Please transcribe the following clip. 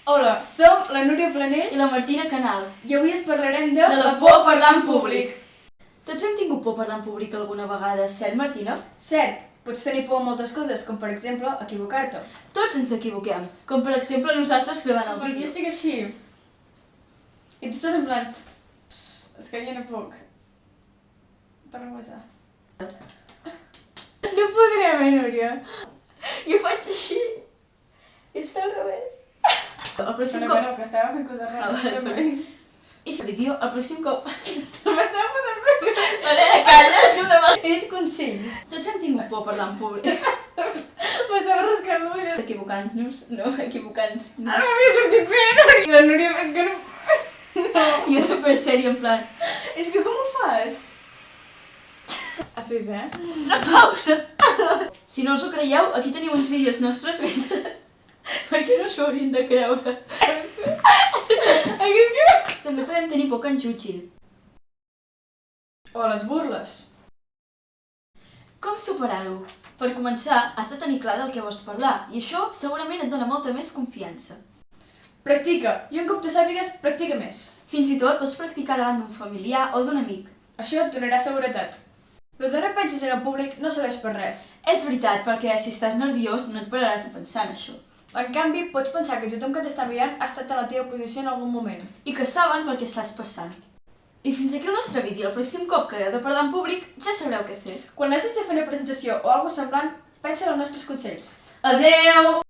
Hola, som la Núria Planells I la Martina Canal. i avui us parlarem de La por a parlar en públic. Tots hem tingut por a parlar en públic alguna vegada, cert, Martina? Cert, pots tenir por a moltes coses, com per exemple equivocar-te. Tots ens equivoquem, com per exemple nosaltres gravant el Perquè jo vídeo. estic així i tu estàs en plan... És que ja no puc. Torna a passar. No podrem, Núria. Jo faig així. I està al revés. El pròxim Però cop... no, que estava fent coses rares també. I fer vídeo, el pròxim cop... M'estava posant per... Marina, calles una vegada. He dit consells. Tots hem tingut por a parlar en públic. M'estava rascant l'ull. Equivocant-nos, no? Equivocant-nos. Ara m'havia sortit bé, Núria. I la Núria que no... Jo super sèria, en plan... És que com ho fas? Has vist, eh? Una pausa! Si no us ho creieu, aquí teniu uns vídeos nostres mentre... Per què no s'ho haurien de creure? També podem tenir por que ens jutgin. O les burles. Com superar-ho? Per començar, has de tenir clar del que vols parlar, i això segurament et dona molta més confiança. Practica. I un cop tu sàpigues, practica més. Fins i tot pots practicar davant d'un familiar o d'un amic. Això et donarà seguretat. Però de no pensis en el públic no serveix per res. És veritat, perquè si estàs nerviós no et pararàs a pensar en això. En canvi, pots pensar que tothom que t'està mirant ha estat a la teva posició en algun moment. I que saben pel que estàs passant. I fins aquí el nostre vídeo. El pròxim cop que hagueu de parlar en públic ja sabreu què fer. Quan hagis de fer una presentació o alguna semblant, pensa en els nostres consells. Adeu!